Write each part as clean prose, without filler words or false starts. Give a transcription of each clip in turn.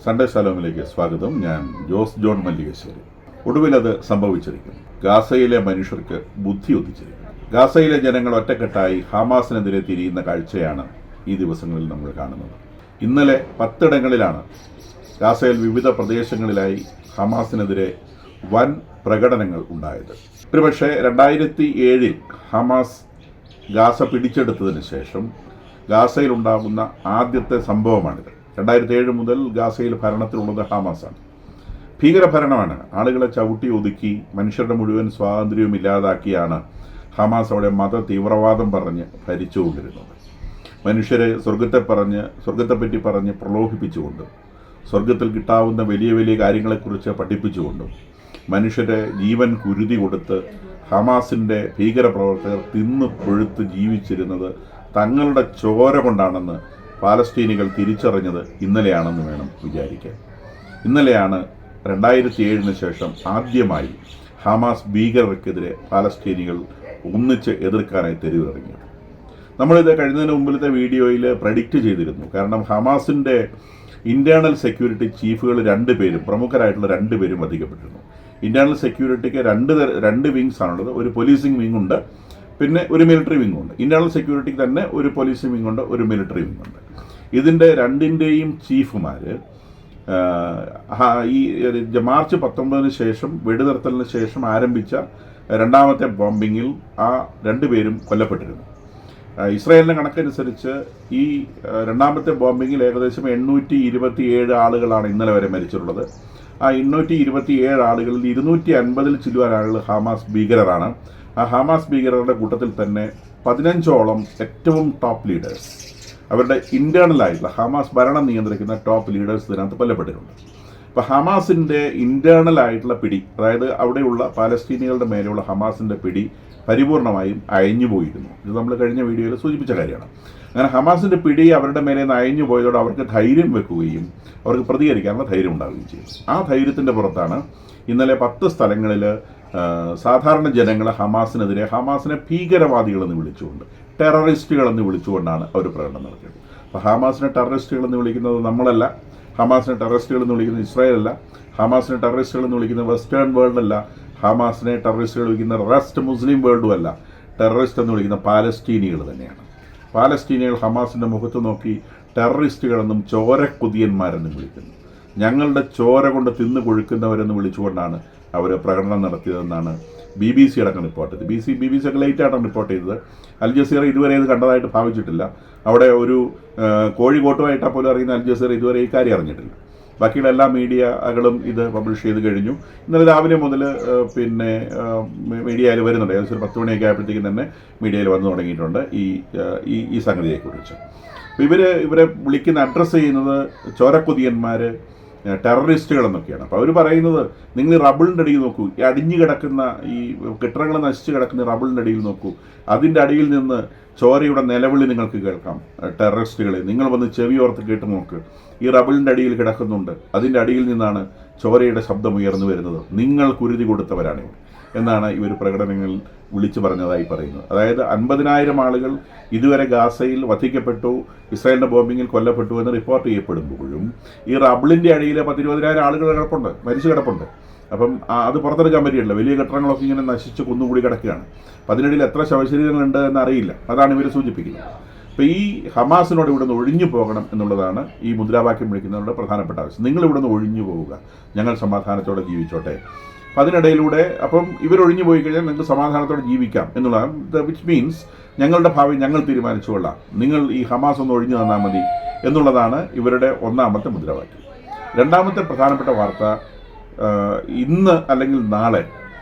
Sunday ശലോമിലേക്ക് സ്വാഗതം. ഞാൻ Jose John Mallikassery. ഒടുവിൽ അത് സംഭവിച്ചിരിക്കുന്നു. ഗാസയിലെ മനുഷ്യർക്ക് ബുദ്ധി ഉദിച്ചിരിക്കുന്നു. ഗാസയിലെ ജനങ്ങൾ ഒറ്റക്കെട്ടായി ഹമാസിനെതിരെ തിരിയുന്ന കാഴ്ചയാണ് ഈ ദിവസങ്ങളിൽ നമ്മൾ കാണുന്നത്. ഇന്നലെ 10 ഇടങ്ങളിലാണ് ഗാസയിൽ വിവിധ പ്രദേശങ്ങളിലായി ഹമാസിനെതിരെ വൻ പ്രകടനങ്ങൾ ഉണ്ടായത്. ഒരുപക്ഷെ 2007 ഹമാസ് ഗാസ പിടിച്ചെടുത്തതിന് ശേഷം ഗാസയിൽ ഉണ്ടാകുന്ന ആദ്യത്തെ സംഭവമാണിത്. 2007 മുതൽ ഗാസയിൽ ഭരണത്തിലുള്ളത് ഹമാസാണ്. ഭീകരഭരണമാണ്. ആളുകളെ ചവിട്ടി ഒതുക്കി മനുഷ്യരുടെ മുഴുവൻ സ്വാതന്ത്ര്യവും ഇല്ലാതാക്കിയാണ് ഹമാസ് അവിടെ മത തീവ്രവാദം പറഞ്ഞ് ഭരിച്ചുകൊണ്ടിരുന്നത്. മനുഷ്യരെ സ്വർഗത്തെപ്പറ്റി പറഞ്ഞ് പ്രലോഭിപ്പിച്ചുകൊണ്ടും സ്വർഗത്തിൽ കിട്ടാവുന്ന വലിയ വലിയ കാര്യങ്ങളെക്കുറിച്ച് പഠിപ്പിച്ചുകൊണ്ടും മനുഷ്യരെ ജീവൻ കുരുതി കൊടുത്ത് ഹമാസിൻ്റെ ഭീകരപ്രവർത്തകർ തിന്നു കൊഴുത്ത് ജീവിച്ചിരുന്നത് തങ്ങളുടെ ചോര കൊണ്ടാണെന്ന് പാലസ്തീനികൾ തിരിച്ചറിഞ്ഞത് ഇന്നലെയാണെന്ന് വേണം വിചാരിക്കാൻ. ഇന്നലെയാണ് 2007 ശേഷം ആദ്യമായി ഹമാസ് ഭീകരർക്കെതിരെ പാലസ്തീനികൾ ഒന്നിച്ച് എതിർക്കാനായി തെരുവിറങ്ങിയത്. നമ്മളിത് കഴിഞ്ഞതിന് മുമ്പിലത്തെ വീഡിയോയിൽ പ്രഡിക്റ്റ് ചെയ്തിരുന്നു. കാരണം ഹമാസിൻ്റെ ഇൻറ്റേർണൽ സെക്യൂരിറ്റി ചീഫുകൾ 2 പേരും പ്രമുഖരായിട്ടുള്ള 2 പേരും വധിക്കപ്പെട്ടിരുന്നു. ഇൻറ്റേർണൽ സെക്യൂരിറ്റിക്ക് രണ്ട് വിങ്സ് ആണുള്ളത്. ഒരു പോലീസിംഗ് വിങ് ഉണ്ട്, പിന്നെ ഒരു മിലിറ്ററി വിങ് ഉണ്ട്. ഇൻറ്റേർണൽ സെക്യൂരിറ്റിക്ക് തന്നെ ഒരു പോലീസിംഗ് വിങ് ഉണ്ട്, ഒരു മിലിറ്ററി വിങ് ഉണ്ട്. ഇതിൻ്റെ രണ്ടിൻ്റെയും ചീഫുമാർ ഈ മാർച്ച് 19 ശേഷം വെടിനിർത്തലിന് ശേഷം ആരംഭിച്ച രണ്ടാമത്തെ ബോംബിങ്ങിൽ ആ 2 പേരും കൊല്ലപ്പെട്ടിരുന്നു. ഇസ്രായേലിൻ്റെ കണക്കനുസരിച്ച് ഈ രണ്ടാമത്തെ ബോംബിങ്ങിൽ ഏകദേശം 827 ആളുകളാണ് ഇന്നലെ വരെ മരിച്ചിട്ടുള്ളത്. ആ 827 ആളുകളിൽ 250 ചില്ലുവാൻ ആളുകൾ ഹമാസ് ഭീകരരാണ്. ആ ഹമാസ് ഭീകരരുടെ കൂട്ടത്തിൽ തന്നെ 15ഓളം ഏറ്റവും ടോപ്പ് ലീഡേഴ്സ്, അവരുടെ ഇൻറ്റേർണലായിട്ടുള്ള ഹമാസ് ഭരണം നിയന്ത്രിക്കുന്ന ടോപ്പ് ലീഡേഴ്സ് ഇതിനകത്ത് കൊല്ലപ്പെട്ടിട്ടുണ്ട്. അപ്പോൾ ഹമാസിൻ്റെ ഇൻറ്റേർണലായിട്ടുള്ള പിടി, അതായത് അവിടെയുള്ള പാലസ്തീനികളുടെ മേലെയുള്ള ഹമാസിൻ്റെ പിടി പരിപൂർണമായും അയഞ്ഞു പോയിരുന്നു. ഇത് നമ്മൾ കഴിഞ്ഞ വീഡിയോയിൽ സൂചിപ്പിച്ച കാര്യമാണ്. അങ്ങനെ ഹമാസിൻ്റെ പിടി അവരുടെ മേലെ നിന്ന് അയഞ്ഞു പോയതോടെ അവർക്ക് ധൈര്യം വെക്കുകയും അവർക്ക് പ്രതികരിക്കാനുള്ള ധൈര്യം ഉണ്ടാവുകയും ചെയ്യും. ആ ധൈര്യത്തിൻ്റെ പുറത്താണ് ഇന്നലെ 10 സ്ഥലങ്ങളിൽ സാധാരണ ജനങ്ങളെ ഹമാസിനെ ഭീകരവാദികളെന്ന് വിളിച്ചുകൊണ്ട്, ടെററിസ്റ്റുകളെന്ന് വിളിച്ചുകൊണ്ടാണ് അവർ പ്രകടനം നടത്തിയത്. അപ്പോൾ ഹമാസിനെ ടെററിസ്റ്റുകളെന്ന് വിളിക്കുന്നത് നമ്മളല്ല, ഹമാസിനെ ടെററിസ്റ്റുകളെന്ന് വിളിക്കുന്നത് ഇസ്രായേലല്ല, ഹമാസിനെ ടെററിസ്റ്റുകളെന്ന് വിളിക്കുന്നത് വെസ്റ്റേൺ വേൾഡല്ല, ഹമാസിനെ ടെററിസ്റ്റുകൾ വിളിക്കുന്ന റെസ്റ്റ് മുസ്ലിം വേൾഡും അല്ല. ടെററിസ്റ്റ് എന്ന് വിളിക്കുന്ന പാലസ്തീനികൾ തന്നെയാണ്. പാലസ്തീനികൾ ഹമാസിൻ്റെ മുഖത്ത് നോക്കി ടെററിസ്റ്റുകളെന്നും ചോരക്കുതിയന്മാരെന്നും വിളിക്കുന്നു. ഞങ്ങളുടെ ചോര കൊണ്ട് തിന്നു കൊഴുക്കുന്നവരെന്ന് വിളിച്ചുകൊണ്ടാണ് അവർ പ്രകടനം നടത്തിയതെന്നാണ് BBC അടക്കം റിപ്പോർട്ട് ചെയ്തത്. BBC ഒക്കെ ലേറ്റായിട്ടാണ് റിപ്പോർട്ട് ചെയ്തത്. അൽ ജസീറ ഇതുവരെ ഇത് കണ്ടതായിട്ട് ഭാവിച്ചിട്ടില്ല. അവിടെ ഒരു കോഴിക്കോട്ടുമായിട്ടാൽ പോലും അറിയുന്ന അൽ ജസീറ ഇതുവരെ ഈ കാര്യം അറിഞ്ഞിട്ടില്ല. ബാക്കിയുള്ള എല്ലാ മീഡിയകളും ഇത് പബ്ലിഷ് ചെയ്ത് കഴിഞ്ഞു. ഇന്നലെ രാവിലെ മുതൽ പിന്നെ മീഡിയയിൽ വരുന്നുണ്ട്. ഏകദേശം 10 മണിയൊക്കെ ആയപ്പോഴത്തേക്കും തന്നെ മീഡിയയിൽ വന്നു തുടങ്ങിയിട്ടുണ്ട് ഈ സംഗതിയെക്കുറിച്ച്. അപ്പോൾ ഇവരെ വിളിക്കുന്ന അഡ്രസ്സ് ചെയ്യുന്നത് ചോരക്കുതിയന്മാർ, ടെററിസ്റ്റുകൾ എന്നൊക്കെയാണ്. അപ്പോൾ അവർ പറയുന്നത്, നിങ്ങൾ ഈ റബിളിൻ്റെ അടിയിൽ നോക്കൂ, ഈ അടിഞ്ഞു കിടക്കുന്ന ഈ കെട്ടിടങ്ങൾ നശിച്ച് കിടക്കുന്ന റബിളിൻ്റെ അടിയിൽ നോക്കൂ, അതിൻ്റെ അടിയിൽ നിന്ന് ചോരയുടെ നിലവിളി നിങ്ങൾക്ക് കേൾക്കാം. ടെററിസ്റ്റുകളെ, നിങ്ങൾ വന്ന് ചെവിയോർത്ത് കേട്ട് നോക്ക്, ഈ റബിളിൻ്റെ അടിയിൽ കിടക്കുന്നുണ്ട്, അതിൻ്റെ അടിയിൽ നിന്നാണ് ചോരയുടെ ശബ്ദം ഉയർന്നു വരുന്നത്, നിങ്ങൾ കുരുതി കൊടുത്തവരാണ് എന്നാണ് ഇവർ പ്രകടനങ്ങളിൽ വിളിച്ചു പറഞ്ഞതായി പറയുന്നത്. അതായത് 50,000 ആളുകൾ ഇതുവരെ ഗാസയിൽ വധിക്കപ്പെട്ടു, ഇസ്രായേലിൻ്റെ ബോംബിങ്ങിൽ കൊല്ലപ്പെട്ടു എന്ന് റിപ്പോർട്ട് ചെയ്യപ്പെടുമ്പോഴും ഈ റബിളിൻ്റെ അടിയിൽ 10-20,000 ആളുകൾ മരിച്ചു കിടപ്പുണ്ട്. അപ്പം അത് പുറത്തെടുക്കാൻ പറ്റിയിട്ടില്ല. വലിയ കെട്ടിടങ്ങളൊക്കെ ഇങ്ങനെ നശിച്ച് കുന്നുകൂടി കിടക്കുകയാണ്. അപ്പം അതിനിടയിൽ എത്ര ശവശരീരങ്ങളുണ്ട് എന്നറിയില്ല. അതാണ് ഇവർ സൂചിപ്പിക്കുന്നത്. അപ്പോൾ ഈ ഹമാസിനോട് ഇവിടെ നിന്ന് ഒഴിഞ്ഞു പോകണം എന്നുള്ളതാണ് ഈ മുദ്രാവാക്യം വിളിക്കുന്നവരുടെ പ്രധാനപ്പെട്ട ആവശ്യം. നിങ്ങൾ ഇവിടെ നിന്ന് ഒഴിഞ്ഞു പോവുക, ഞങ്ങൾ സമാധാനത്തോടെ ജീവിച്ചോട്ടെ. അപ്പം അതിനിടയിലൂടെ അപ്പം ഇവരൊഴിഞ്ഞു പോയി കഴിഞ്ഞാൽ നിങ്ങൾക്ക് സമാധാനത്തോടെ ജീവിക്കാം എന്നുള്ളതാണ്. വിച്ച് മീൻസ് ഞങ്ങളുടെ ഭാവി ഞങ്ങൾ തീരുമാനിച്ചുകൊള്ളാം, നിങ്ങൾ ഈ ഹമാസ് ഒന്ന് ഒഴിഞ്ഞു തന്നാൽ മതി എന്നുള്ളതാണ് ഇവരുടെ ഒന്നാമത്തെ മുദ്രാവാക്യം. രണ്ടാമത്തെ പ്രധാനപ്പെട്ട വാർത്ത, ഇന്ന് അല്ലെങ്കിൽ നാളെ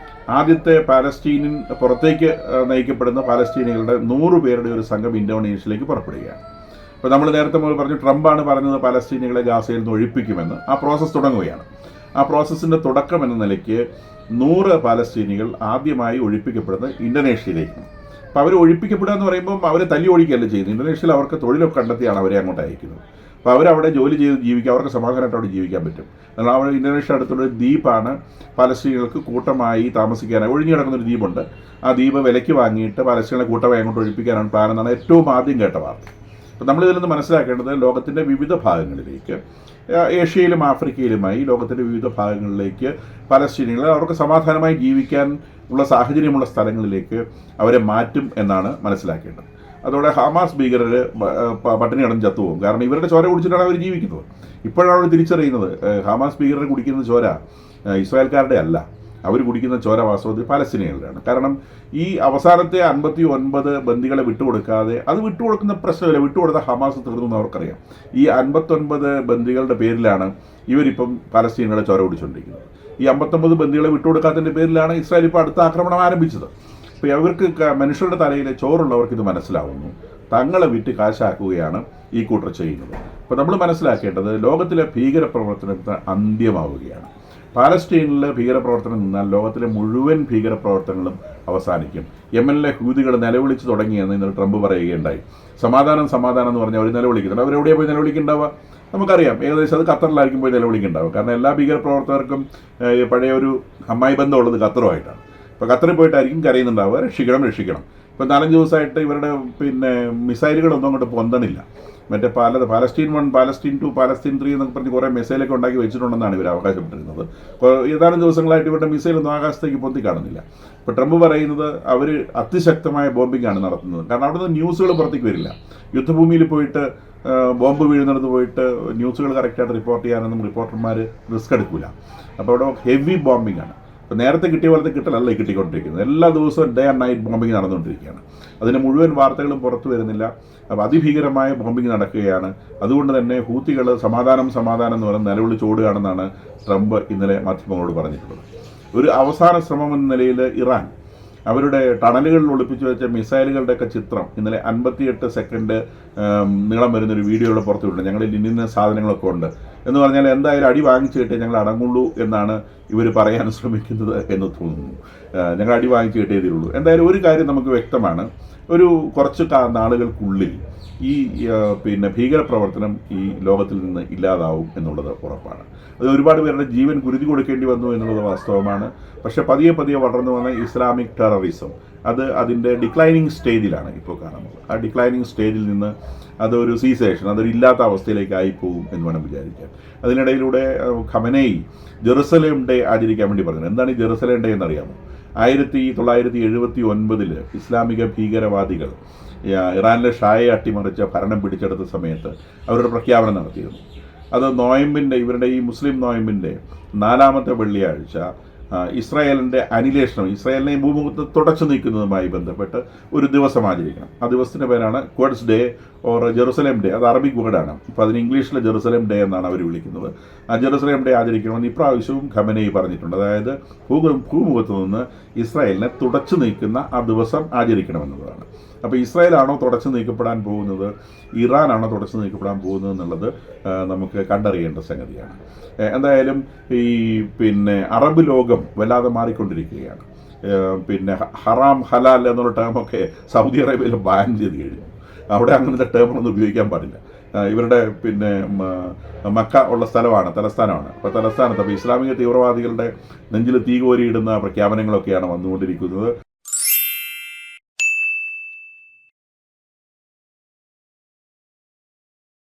ആദ്യത്തെ പാലസ്തീനിൻ പുറത്തേക്ക് നയിക്കപ്പെടുന്ന പാലസ്തീനികളുടെ 100 പേരുടെ ഒരു സംഘം ഇന്തോനേഷ്യയിലേക്ക് പുറപ്പെടുകയാണ്. അപ്പോൾ നമ്മൾ നേരത്തെ മുതൽ പറഞ്ഞു, ട്രംപാണ് പറഞ്ഞത് പാലസ്തീനികളെ ഗാസയിൽ നിന്ന് ഒഴിപ്പിക്കുമെന്ന്. ആ പ്രോസസ്സ് തുടങ്ങുകയാണ്. ആ പ്രോസസ്സിൻ്റെ തുടക്കം എന്ന നിലയ്ക്ക് 100 പാലസ്തീനികൾ ആദ്യമായി ഒഴിപ്പിക്കപ്പെടുന്നത് ഇന്തോനേഷ്യയിലേക്കാണ്. അപ്പോൾ അവർ ഒഴിപ്പിക്കപ്പെടുക എന്ന് പറയുമ്പോൾ അവരെ തല്ലി ഒഴിക്കുകയല്ല ചെയ്യുന്നത്. ഇന്തോനേഷ്യയിൽ അവർക്ക് തൊഴിലൊക്കെ കണ്ടെത്തിയാണ് അവരെ അങ്ങോട്ട് അയക്കുന്നത്. അപ്പോൾ അവരവിടെ ജോലി ചെയ്ത് ജീവിക്കുക, അവർക്ക് സമാധാനമായിട്ട് അവിടെ ജീവിക്കാൻ പറ്റും. എന്നാൽ അവിടെ ഇന്തോനേഷ്യ അടുത്തുള്ള ഒരു ദ്വീപാണ് പാലസ്തീനികൾക്ക് കൂട്ടമായി താമസിക്കാനായി ഒഴിഞ്ഞു കിടക്കുന്നൊരു ദ്വീപുണ്ട്. ആ ദ്വീപ് വിലയ്ക്ക് വാങ്ങിയിട്ട് പാലസ്തീനികളെ കൂട്ടമായി അങ്ങോട്ട് ഒഴിപ്പിക്കാനാണ് പ്ലാൻ എന്നാണ് ഏറ്റവും ആദ്യം കേട്ട വാർത്ത. അപ്പോൾ നമ്മളിതിൽ നിന്ന് മനസ്സിലാക്കേണ്ടത്, ലോകത്തിൻ്റെ വിവിധ ഭാഗങ്ങളിലേക്ക് ഏഷ്യയിലും ആഫ്രിക്കയിലുമായി ലോകത്തിൻ്റെ വിവിധ ഭാഗങ്ങളിലേക്ക് പലസ്തീനികൾ അവർക്ക് സമാധാനമായി ജീവിക്കാൻ ഉള്ള സാഹചര്യമുള്ള സ്ഥലങ്ങളിലേക്ക് അവരെ മാറ്റും എന്നാണ് മനസ്സിലാക്കേണ്ടത്. അതോടെ ഹമാസ് ഭീകരർ പട്ടിണി കിടന്ന് ചത്തുപോകും. കാരണം ഇവരുടെ ചോര കുടിച്ചിട്ടാണ് അവർ ജീവിക്കുന്നത്. ഇപ്പോഴാണ് അവർ തിരിച്ചറിയുന്നത് ഹമാസ് ഭീകരർ കുടിക്കുന്ന ചോര ഇസ്രായേൽക്കാരുടെ അല്ല, അവർ കുടിക്കുന്ന ചോര വാസ്തവത്തിൽ പലസ്തീനികളുടെയാണ്. കാരണം ഈ അവസാനത്തെ 59 ബന്ദികളെ വിട്ടുകൊടുക്കാതെ, അത് വിട്ടുകൊടുക്കുന്ന പ്രശ്നമില്ല, വിട്ടുകൊടുത്ത ഹമാസ് തീർന്നു എന്ന് അവർക്കറിയാം. ഈ 59 ബന്ദികളുടെ പേരിലാണ് ഇവരിപ്പം പലസ്തീനുകളെ ചോര കുടിച്ചുകൊണ്ടിരിക്കുന്നത്. ഈ 59 ബന്ദികളെ വിട്ടുകൊടുക്കാത്തതിൻ്റെ പേരിലാണ് ഇസ്രായേൽ ഇപ്പോൾ അടുത്ത ആക്രമണം ആരംഭിച്ചത്. അപ്പോൾ അവർക്ക് മനുഷ്യരുടെ തലയിൽ ചോറുള്ളവർക്ക് ഇത് മനസ്സിലാവുന്നു. തങ്ങളെ വിറ്റ് കാശാക്കുകയാണ് ഈ കൂട്ടർ ചെയ്യുന്നത്. അപ്പോൾ നമ്മൾ മനസ്സിലാക്കേണ്ടത് ലോകത്തിലെ ഭീകരപ്രവർത്തനത്തിന് അന്ത്യമാവുകയാണ്. പാലസ്റ്റീനിലെ ഭീകരപ്രവർത്തനം നിന്നാൽ ലോകത്തിലെ മുഴുവൻ ഭീകരപ്രവർത്തനങ്ങളും അവസാനിക്കും. യമനിലെ ഹൂതികൾ നിലവിളിച്ച് തുടങ്ങിയെന്ന് ഇന്നലെ ട്രംപ് പറയുകയുണ്ടായി. സമാധാനം സമാധാനം എന്ന് പറഞ്ഞാൽ അവർ നിലവിളിക്കുന്നുണ്ട്. അവരെവിടെയാണ് പോയി നിലവിളിക്കുന്നുണ്ടാവുക? നമുക്കറിയാം. ഏകദേശം അത് ഖത്തറിലായിരിക്കും പോയി നിലവിളിക്കുന്നുണ്ടാവുക. കാരണം എല്ലാ ഭീകരപ്രവർത്തകർക്കും പഴയ ഒരു അമ്മായി ബന്ധമുള്ളത് ഖത്തറുമായിട്ടാണ്. അപ്പോൾ ഖത്തറിൽ പോയിട്ടായിരിക്കും കരയുന്നുണ്ടാവുക, രക്ഷിക്കണം രക്ഷിക്കണം. ഇപ്പോൾ 4-5 ദിവസമായിട്ട് ഇവരുടെ മിസൈലുകളൊന്നും അങ്ങോട്ട് പൊന്തണില്ല. മറ്റേ പാലസ്റ്റീൻ 1, പാലസ്റ്റീൻ 2, പാലസ്റ്റീൻ 3 എന്നൊക്കെ പറഞ്ഞ് കുറേ മിസൈലൊക്കെ ഉണ്ടാക്കി വെച്ചിട്ടുണ്ടെന്നാണ് ഇവർ അവകാശപ്പെട്ടിരുന്നത്. ഏതാനും ദിവസങ്ങളായിട്ട് ഇവരുടെ മിസൈലൊന്നും ആകാശത്തേക്ക് പൊന്തി കാണുന്നില്ല. ഇപ്പോൾ ട്രംപ് പറയുന്നത് അവർ അതിശക്തമായ ബോംബിംഗ് ആണ് നടത്തുന്നത്. കാരണം അവിടുന്ന് ന്യൂസുകൾ പുറത്തേക്ക് വരില്ല. യുദ്ധഭൂമിയിൽ പോയിട്ട് ബോംബ് വീഴുന്നിടത്ത് പോയിട്ട് ന്യൂസുകൾ കറക്റ്റായിട്ട് റിപ്പോർട്ട് ചെയ്യാനൊന്നും റിപ്പോർട്ടർമാർ റിസ്ക് എടുക്കില്ല. അപ്പോൾ അവിടെ ഹെവി ബോംബിംഗ് ആണ്. അപ്പോൾ നേരത്തെ കിട്ടിയ പോലത്തെ കിട്ടലല്ല ഈ കിട്ടിക്കൊണ്ടിരിക്കുന്നത്. എല്ലാ ദിവസവും ഡേ ആൻഡ് നൈറ്റ് ബോംബിംഗ് നടന്നുകൊണ്ടിരിക്കുകയാണ്. അതിൻ്റെ മുഴുവൻ വാർത്തകളും പുറത്തു വരുന്നില്ല. അപ്പോൾ അതിഭീകരമായ ബോംബിംഗ് നടക്കുകയാണ്. അതുകൊണ്ട് തന്നെ ഹൂത്തികൾ സമാധാനം സമാധാനം എന്ന് പറഞ്ഞ് നിലവിളിച്ചോടുകയാണെന്നാണ് ട്രംപ് ഇന്നലെ മാധ്യമങ്ങളോട് പറഞ്ഞിട്ടുള്ളത്. ഒരു അവസാന ശ്രമം എന്ന നിലയിൽ ഇറാൻ അവരുടെ ടണലുകളിൽ ഒളിപ്പിച്ചു വെച്ച മിസൈലുകളുടെയൊക്കെ ചിത്രം ഇന്നലെ 58 സെക്കൻഡ് നീളം വരുന്നൊരു വീഡിയോയുടെ പുറത്തുവിട്ടുണ്ട്. ഞങ്ങളിൽ ഇന്ന സാധനങ്ങളൊക്കെ ഉണ്ട് എന്ന് പറഞ്ഞാൽ എന്തായാലും അടി വാങ്ങിച്ചു കിട്ടിയേ ഞങ്ങൾ അടങ്ങുള്ളൂ എന്നാണ് ഇവർ പറയാൻ ശ്രമിക്കുന്നത് എന്ന് തോന്നുന്നു. ഞങ്ങൾ അടി വാങ്ങിച്ചു കിട്ടിയേ തീരുള്ളൂ. എന്തായാലും ഒരു കാര്യം നമുക്ക് വ്യക്തമാണ്, ഒരു കുറച്ച് നാളുകൾക്കുള്ളിൽ ഈ ഭീകരപ്രവർത്തനം ഈ ലോകത്തിൽ നിന്ന് ഇല്ലാതാവും എന്നുള്ളത് ഉറപ്പാണ്. അത് ഒരുപാട് പേരുടെ ജീവൻ കുരുതി കൊടുക്കേണ്ടി വന്നു എന്നുള്ളത് വാസ്തവമാണ്. പക്ഷേ പതിയെ പതിയെ വളർന്നു വന്ന ഇസ്ലാമിക് ടെററിസം അതിൻ്റെ ഡിക്ലൈനിങ് സ്റ്റേജിലാണ് ഇപ്പോൾ കാണുന്നത്. ആ ഡിക്ലൈനിങ് സ്റ്റേജിൽ നിന്ന് അതൊരു സീസേഷൻ, അതൊരു ഇല്ലാത്ത അവസ്ഥയിലേക്ക് ആയിപ്പോവും എന്ന് വേണം വിചാരിക്കാൻ. അതിനിടയിലൂടെ ഖമനേയി ജെറുസലേം ഡേ ആചരിക്കാൻ വേണ്ടി പറഞ്ഞു. എന്താണ് ഈ ജെറുസലേം ഡേ എന്നറിയാമോ? 1979 ഇസ്ലാമിക ഭീകരവാദികൾ ഇറാനിലെ ഷായെ അട്ടിമറിച്ച് ഭരണം പിടിച്ചെടുത്ത സമയത്ത് അവരുടെ പ്രഖ്യാപനം നടത്തിയിരുന്നു. അത് നോയമ്പിൻ്റെ, ഇവരുടെ ഈ മുസ്ലിം നോയമ്പിൻ്റെ 4ാമത്തെ വെള്ളിയാഴ്ച ഇസ്രായേലിൻ്റെ അനിലേഷണം, ഇസ്രായേലിനെ ഭൂമുഖത്ത് തുടച്ചു നീക്കുന്നതുമായി ബന്ധപ്പെട്ട് ഒരു ദിവസം ആചരിക്കണം. ആ ദിവസത്തിൻ്റെ പേരാണ് ക്വഡ്സ് ഡേ ഓർ ജെറുസലേം ഡേ. അത് അറബിക് വേർഡാണ്. അപ്പോൾ അതിന് ഇംഗ്ലീഷിൽ ജെറുസലേം ഡേ എന്നാണ് അവർ വിളിക്കുന്നത്. ആ ജെറുസലേം ഡേ ആചരിക്കണമെന്ന് ഇപ്രാവശ്യവും ഖമനേയി പറഞ്ഞിട്ടുണ്ട്. അതായത് ഭൂമുഖത്ത് നിന്ന് ഇസ്രായേലിനെ തുടച്ചു നീക്കുന്ന ആ ദിവസം ആചരിക്കണമെന്നുള്ളതാണ്. അപ്പോൾ ഇസ്രായേലാണോ തുടച്ചു നീക്കപ്പെടാൻ പോകുന്നത്, ഇറാനാണോ തുടച്ചു നീക്കപ്പെടാൻ പോകുന്നത് എന്നുള്ളത് നമുക്ക് കണ്ടറിയേണ്ട സംഗതിയാണ്. എന്തായാലും ഈ അറബ് ലോകം വല്ലാതെ മാറിക്കൊണ്ടിരിക്കുകയാണ്. ഹറാം ഹലാൽ എന്നുള്ള ടേമൊക്കെ സൗദി അറേബ്യയിൽ ബാൻ ചെയ്ത് കഴിഞ്ഞു. അവിടെ അങ്ങനത്തെ ടേമൊന്നും ഉപയോഗിക്കാൻ പാടില്ല. ഇവരുടെ മക്ക ഉള്ള തലസ്ഥാനമാണ്. അപ്പോൾ തലസ്ഥാനത്ത് അപ്പോൾ ഇസ്ലാമിക തീവ്രവാദികളുടെ നെഞ്ചിൽ തീ കോരിയിടുന്ന പ്രഖ്യാപനങ്ങളൊക്കെയാണ് വന്നുകൊണ്ടിരിക്കുന്നത്.